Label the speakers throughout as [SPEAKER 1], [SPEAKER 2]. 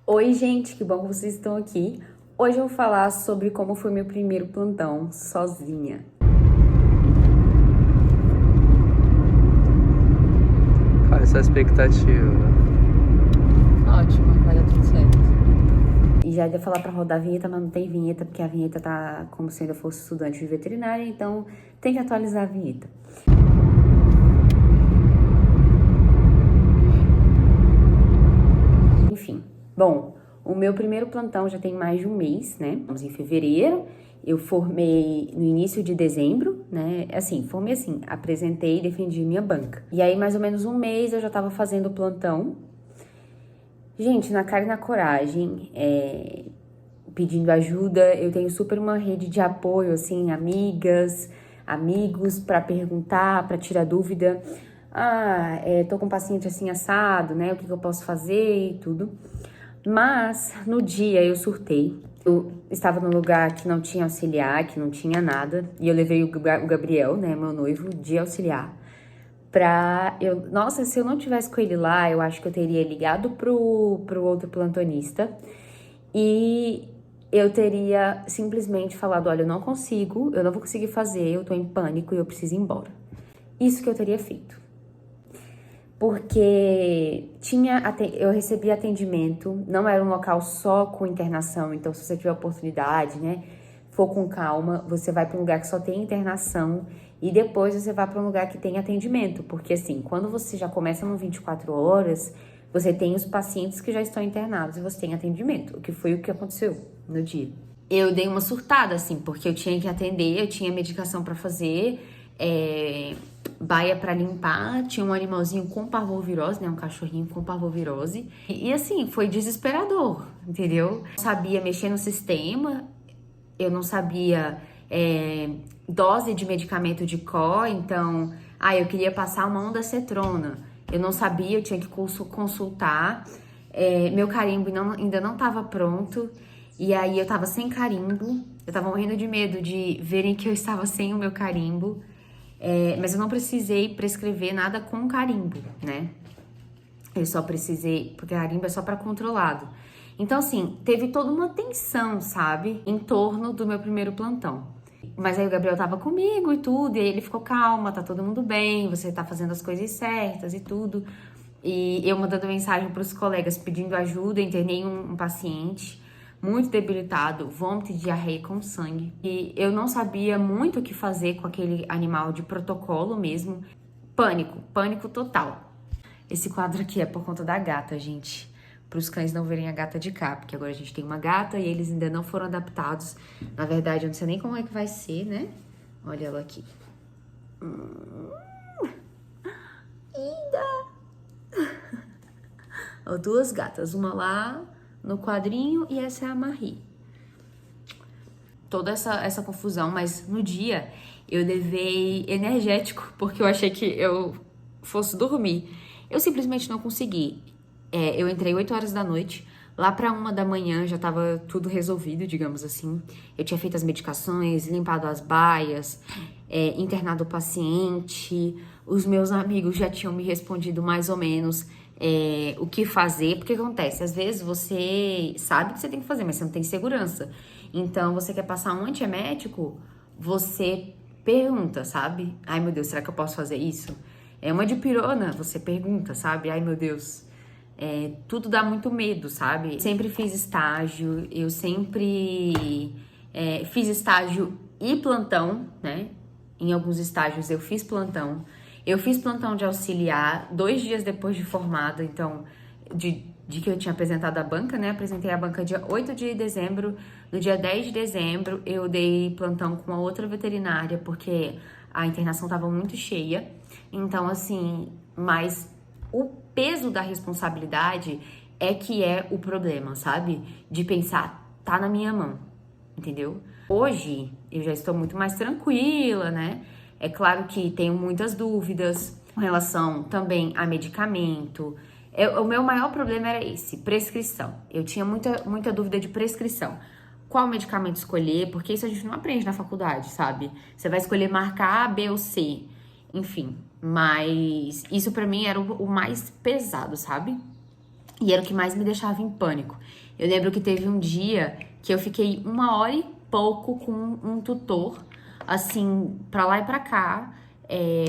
[SPEAKER 1] Oi, gente, que bom que vocês estão aqui. Hoje eu vou falar sobre como foi meu primeiro plantão sozinha.
[SPEAKER 2] Qual é a sua expectativa?
[SPEAKER 3] Ótimo, vai dar tudo certo.
[SPEAKER 1] E já ia falar pra rodar a vinheta, mas não tem vinheta, porque a vinheta tá como se ainda fosse estudante de veterinária, então tem que atualizar a vinheta. Enfim, bom, o meu primeiro plantão já tem mais de um mês, né? Estamos em fevereiro, eu formei no início de dezembro, né? Formei assim, apresentei e defendi minha banca. E aí, mais ou menos um mês, eu já tava fazendo o plantão. Gente, na cara e na coragem, pedindo ajuda, eu tenho super uma rede de apoio, assim, amigas, amigos, pra perguntar, pra tirar dúvida. Tô com um paciente assim assado, né? O que eu posso fazer e tudo. Mas no dia eu surtei. Eu estava num lugar que não tinha auxiliar, que não tinha nada. E eu levei o Gabriel, né, meu noivo, de auxiliar. Nossa, se eu não tivesse com ele lá, eu acho que eu teria ligado pro outro plantonista. E eu teria simplesmente falado, olha, eu não vou conseguir fazer, eu tô em pânico e eu preciso ir embora. Isso que eu teria feito. Porque eu recebi atendimento, não era um local só com internação, então se você tiver oportunidade, né, for com calma, você vai para um lugar que só tem internação e depois você vai para um lugar que tem atendimento, porque assim, quando você já começa no 24 horas, você tem os pacientes que já estão internados e você tem atendimento, o que foi o que aconteceu no dia. Eu dei uma surtada, assim, porque eu tinha que atender, eu tinha medicação para fazer, baia para limpar, tinha um animalzinho com parvovirose, né, um cachorrinho com parvovirose, e assim, foi desesperador, entendeu? Eu não sabia mexer no sistema, eu não sabia dose de medicamento de có, então, eu queria passar uma ondancetrona, eu não sabia, eu tinha que consultar, meu carimbo ainda não estava pronto, e aí eu tava sem carimbo, eu tava morrendo de medo de verem que eu estava sem o meu carimbo, mas eu não precisei prescrever nada com carimbo, né? Eu só precisei, porque carimbo é só para controlado. Então, assim, teve toda uma tensão, sabe? Em torno do meu primeiro plantão. Mas aí o Gabriel tava comigo e tudo, e aí ele ficou calma, tá todo mundo bem, você tá fazendo as coisas certas e tudo. E eu mandando mensagem pros colegas pedindo ajuda, internei um paciente muito debilitado, vômito e diarreia com sangue. E eu não sabia muito o que fazer com aquele animal de protocolo mesmo. Pânico total. Esse quadro aqui é por conta da gata, gente. Para os cães não verem a gata de cá, porque agora a gente tem uma gata e eles ainda não foram adaptados. Na verdade, eu não sei nem como é que vai ser, né? Olha ela aqui. Linda! Ó, duas gatas, uma lá no quadrinho e essa é a Marie. Toda essa confusão, mas no dia eu levei energético, porque eu achei que eu fosse dormir. Eu simplesmente não consegui. Eu entrei 8 horas da noite, lá pra 1 da manhã já tava tudo resolvido, digamos assim. Eu tinha feito as medicações, limpado as baias, internado o paciente. Os meus amigos já tinham me respondido mais ou menos o que fazer, porque acontece, às vezes você sabe o que você tem que fazer, mas você não tem segurança. Então, você quer passar um antiemético, você pergunta, sabe? Ai, meu Deus, será que eu posso fazer isso? É uma dipirona, você pergunta, sabe? Ai, meu Deus, tudo dá muito medo, sabe? Sempre fiz estágio, eu sempre fiz estágio e plantão, né? Em alguns estágios eu fiz plantão. Eu fiz plantão de auxiliar 2 dias depois de formada, então, de que eu tinha apresentado a banca, né? Apresentei a banca dia 8 de dezembro. No dia 10 de dezembro, eu dei plantão com uma outra veterinária, porque a internação estava muito cheia. Então, assim, mas o peso da responsabilidade é que é o problema, sabe? De pensar, tá na minha mão, entendeu? Hoje, eu já estou muito mais tranquila, né? É claro que tenho muitas dúvidas com relação também a medicamento. O meu maior problema era esse, prescrição. Eu tinha muita dúvida de prescrição. Qual medicamento escolher, porque isso a gente não aprende na faculdade, sabe? Você vai escolher marca A, B ou C, enfim. Mas isso pra mim era o mais pesado, sabe? E era o que mais me deixava em pânico. Eu lembro que teve um dia que eu fiquei 1 hora e pouco com um tutor, assim, pra lá e pra cá,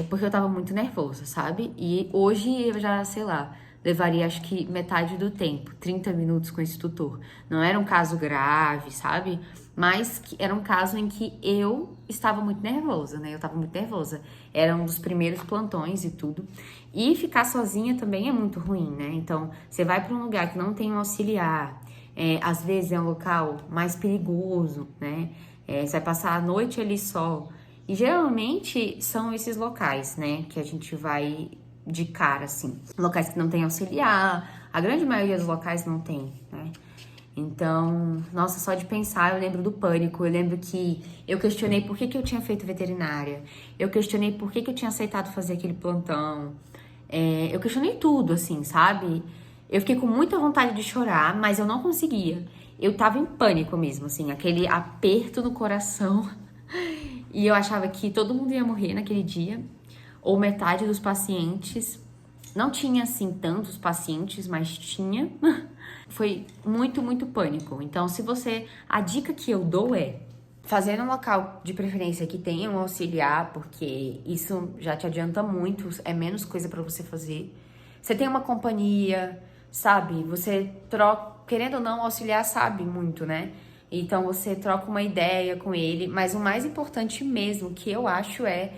[SPEAKER 1] porque eu tava muito nervosa, sabe? E hoje eu já, sei lá, levaria acho que metade do tempo, 30 minutos com esse tutor. Não era um caso grave, sabe? Mas era um caso em que eu estava muito nervosa, né? Eu tava muito nervosa. Era um dos primeiros plantões e tudo. E ficar sozinha também é muito ruim, né? Então, você vai para um lugar que não tem um auxiliar, às vezes é um local mais perigoso, né? Você vai passar a noite ali só. E geralmente são esses locais, né? Que a gente vai de cara, assim. Locais que não tem auxiliar. A grande maioria dos locais não tem, né? Então, nossa, só de pensar, eu lembro do pânico. Eu lembro que eu questionei por que eu tinha feito veterinária. Eu questionei por que eu tinha aceitado fazer aquele plantão. Eu questionei tudo, assim, sabe? Eu fiquei com muita vontade de chorar, mas eu não conseguia. Eu tava em pânico mesmo, assim, aquele aperto no coração. E eu achava que todo mundo ia morrer naquele dia, ou metade dos pacientes. Não tinha, assim, tantos pacientes, mas tinha. Foi muito, muito pânico. Então, a dica que eu dou é fazer num local de preferência que tenha um auxiliar, porque isso já te adianta muito, é menos coisa pra você fazer. Você tem uma companhia, sabe? Você troca, querendo ou não, o auxiliar sabe muito, né? Então você troca uma ideia com ele, mas o mais importante mesmo que eu acho é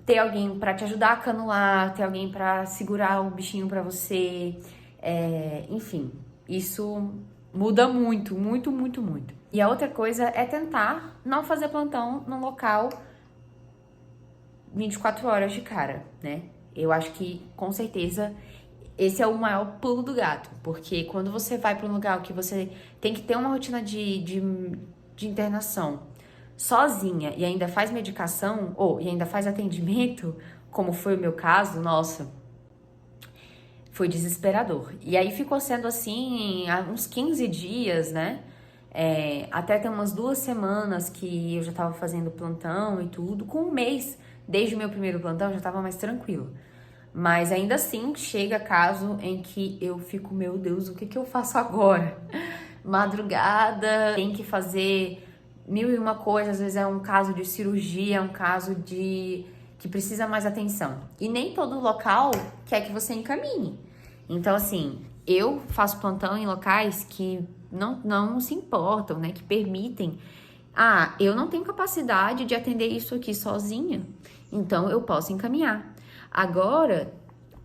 [SPEAKER 1] ter alguém pra te ajudar a canular, ter alguém pra segurar o bichinho pra você, enfim, isso muda muito, muito, muito, muito. E a outra coisa é tentar não fazer plantão num local 24 horas de cara, né? Eu acho que, com certeza, esse é o maior pulo do gato. Porque quando você vai para um lugar que você tem que ter uma rotina de internação sozinha e ainda faz medicação, e ainda faz atendimento, como foi o meu caso, nossa, foi desesperador. E aí ficou sendo assim há uns 15 dias, né? Até tem umas 2 semanas que eu já tava fazendo plantão e tudo. Com 1 mês, desde o meu primeiro plantão, eu já tava mais tranquilo. Mas ainda assim, chega caso em que eu fico, meu Deus, o que eu faço agora? Madrugada, tem que fazer 1001 coisas, às vezes é um caso de cirurgia, é um caso que precisa mais atenção. E nem todo local quer que você encaminhe. Então, assim, eu faço plantão em locais que não se importam, né? Que permitem. Eu não tenho capacidade de atender isso aqui sozinha, então eu posso encaminhar. Agora,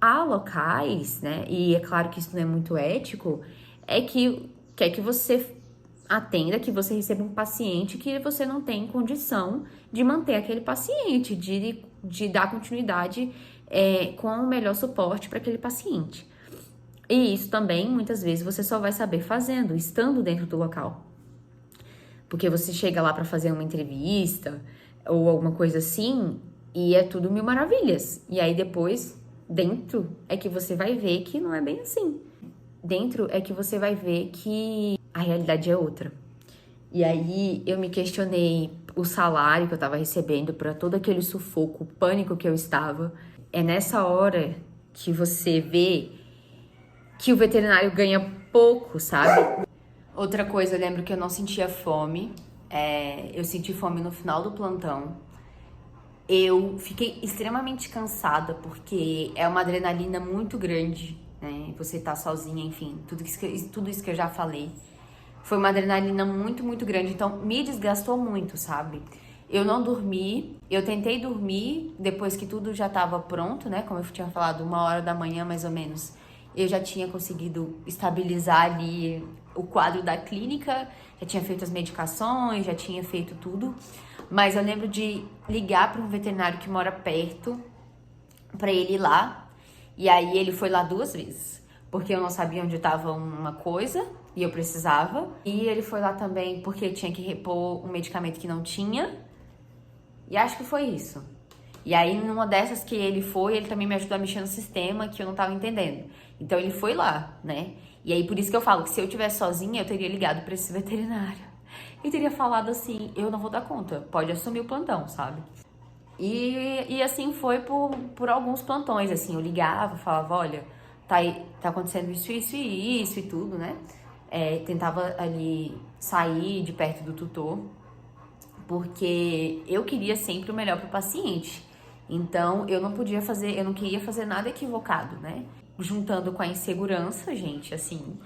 [SPEAKER 1] há locais, né? E é claro que isso não é muito ético, que quer que você atenda, que você receba um paciente que você não tem condição de manter aquele paciente, de dar continuidade com o melhor suporte para aquele paciente. E isso também, muitas vezes, você só vai saber fazendo, estando dentro do local. Porque você chega lá para fazer uma entrevista ou alguma coisa assim e é tudo mil maravilhas. E aí depois, dentro, é que você vai ver que não é bem assim. Dentro é que você vai ver que a realidade é outra. E aí eu me questionei o salário que eu estava recebendo para todo aquele sufoco, o pânico que eu estava. É nessa hora que você vê que o veterinário ganha pouco, sabe? Outra coisa, eu lembro que eu não sentia fome. Eu senti fome no final do plantão. Eu fiquei extremamente cansada, porque é uma adrenalina muito grande, né? Você tá sozinha, enfim, tudo isso que eu já falei. Foi uma adrenalina muito, muito grande, então me desgastou muito, sabe? Eu não dormi, eu tentei dormir depois que tudo já tava pronto, né? Como eu tinha falado, 1 hora da manhã, mais ou menos. Eu já tinha conseguido estabilizar ali o quadro da clínica, já tinha feito as medicações, já tinha feito tudo. Mas eu lembro de ligar para um veterinário que mora perto, para ele ir lá. E aí ele foi lá 2 vezes, porque eu não sabia onde estava uma coisa e eu precisava. E ele foi lá também porque tinha que repor um medicamento que não tinha. E acho que foi isso. E aí, numa dessas que ele foi, ele também me ajudou a mexer no sistema que eu não tava entendendo. Então, ele foi lá, né? E aí, por isso que eu falo que se eu tivesse sozinha, eu teria ligado pra esse veterinário. E teria falado assim, eu não vou dar conta, pode assumir o plantão, sabe? E assim foi por alguns plantões, assim, eu ligava, falava, olha, tá acontecendo isso, isso e isso e tudo, né? Tentava ali sair de perto do tutor, porque eu queria sempre o melhor para o paciente. Então, eu não queria fazer nada equivocado, né? Juntando com a insegurança, gente, assim,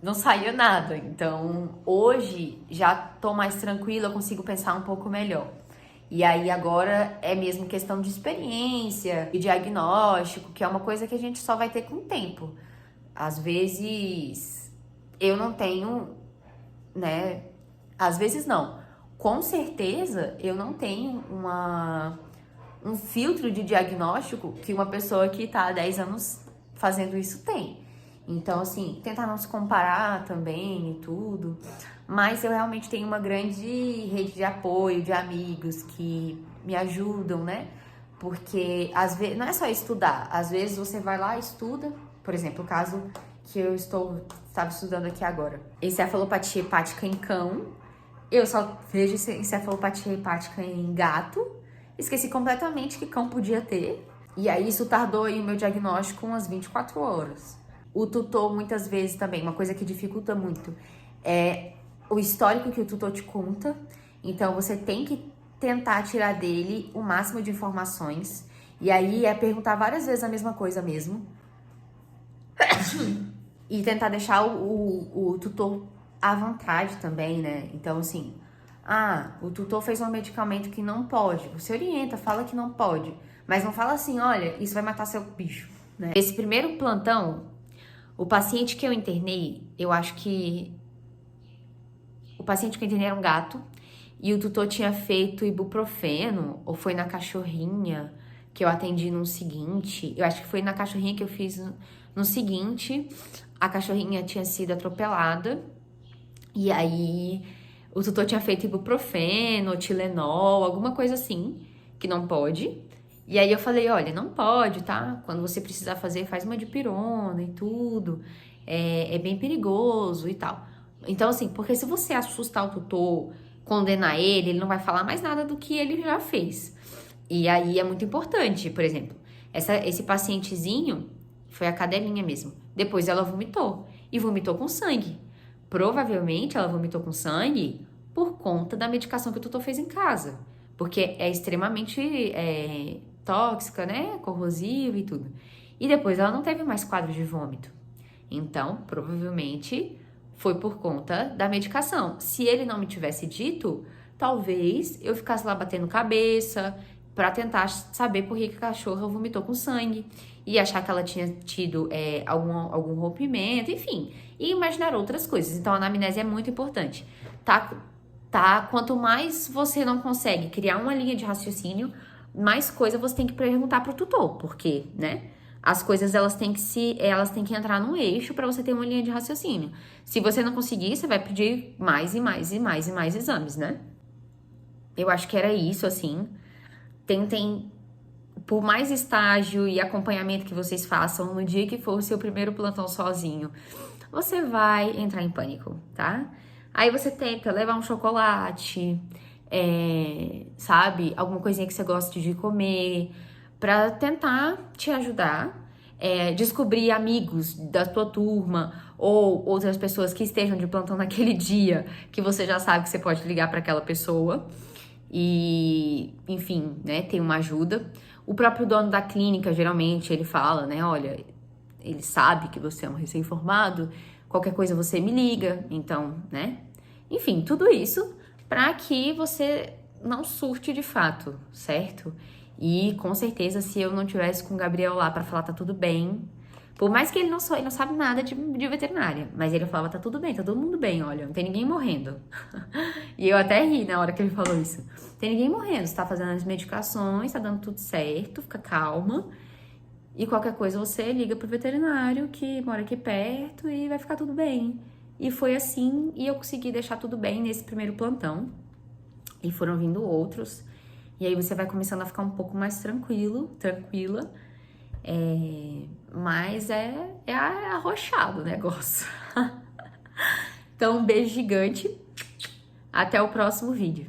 [SPEAKER 1] não saía nada. Então, hoje já tô mais tranquila, eu consigo pensar um pouco melhor. E aí agora é mesmo questão de experiência e diagnóstico, que é uma coisa que a gente só vai ter com o tempo. Às vezes eu não tenho, né? Às vezes não. Com certeza eu não tenho um filtro de diagnóstico que uma pessoa que tá há 10 anos fazendo isso tem. Então, assim, tentar não se comparar também e tudo. Mas eu realmente tenho uma grande rede de apoio, de amigos que me ajudam, né? Porque às vezes não é só estudar, às vezes você vai lá e estuda, por exemplo, o caso que eu estava estudando aqui agora. Encefalopatia hepática em cão, eu só vejo encefalopatia hepática em gato, esqueci completamente que cão podia ter, e aí isso tardou aí o meu diagnóstico umas 24 horas. O tutor, muitas vezes também, uma coisa que dificulta muito é o histórico que o tutor te conta. Então, você tem que tentar tirar dele o máximo de informações. E aí, perguntar várias vezes a mesma coisa mesmo. E tentar deixar o tutor à vontade também, né? Então, assim, o tutor fez um medicamento que não pode. Você orienta, fala que não pode. Mas não fala assim, olha, isso vai matar seu bicho, né? Esse primeiro plantão, o paciente que eu internei, eu acho que o paciente que eu internei era um gato e o tutor tinha feito ibuprofeno, ou foi na cachorrinha que eu atendi no seguinte. Eu acho que foi na cachorrinha que eu fiz no seguinte. A cachorrinha tinha sido atropelada e aí o tutor tinha feito ibuprofeno, Tilenol, alguma coisa assim, que não pode. E aí eu falei, olha, não pode, tá? Quando você precisar fazer, faz uma dipirona e tudo. É bem perigoso e tal. Então, assim, porque se você assustar o tutor, condenar ele não vai falar mais nada do que ele já fez. E aí é muito importante, por exemplo, esse pacientezinho foi a cadelinha mesmo. Depois ela vomitou. E vomitou com sangue. Provavelmente ela vomitou com sangue por conta da medicação que o tutor fez em casa. Porque é extremamente tóxica, né? Corrosiva e tudo. E depois ela não teve mais quadro de vômito. Então, provavelmente foi por conta da medicação. Se ele não me tivesse dito, talvez eu ficasse lá batendo cabeça para tentar saber por que a cachorra vomitou com sangue e achar que ela tinha tido algum rompimento, enfim, e imaginar outras coisas. Então, a anamnese é muito importante, tá? Quanto mais você não consegue criar uma linha de raciocínio, mais coisa você tem que perguntar pro tutor, porque, né? As coisas elas têm que entrar num eixo para você ter uma linha de raciocínio. Se você não conseguir, você vai pedir mais e mais e mais e mais exames, né? Eu acho que era isso, assim. Tentem, por mais estágio e acompanhamento que vocês façam, no dia que for o seu primeiro plantão sozinho, você vai entrar em pânico, tá? Aí você tenta levar um chocolate, sabe? Alguma coisinha que você gosta de comer, para tentar te ajudar, descobrir amigos da tua turma ou outras pessoas que estejam de plantão naquele dia, que você já sabe que você pode ligar para aquela pessoa e, enfim, né, ter uma ajuda. O próprio dono da clínica, geralmente, ele fala, né, olha, ele sabe que você é um recém-formado, qualquer coisa você me liga, então, né? Enfim, tudo isso para que você não surte de fato, certo? E com certeza, se eu não tivesse com o Gabriel lá pra falar tá tudo bem, por mais que ele não sabe nada de veterinária, mas ele falava tá tudo bem, tá todo mundo bem, olha, não tem ninguém morrendo. E eu até ri na hora que ele falou isso. Não tem ninguém morrendo, você tá fazendo as medicações, tá dando tudo certo, fica calma. E qualquer coisa você liga pro veterinário que mora aqui perto e vai ficar tudo bem. E foi assim, e eu consegui deixar tudo bem nesse primeiro plantão. E foram vindo outros. E aí você vai começando a ficar um pouco mais tranquila. Mas é arrochado o negócio. Então, um beijo gigante. Até o próximo vídeo.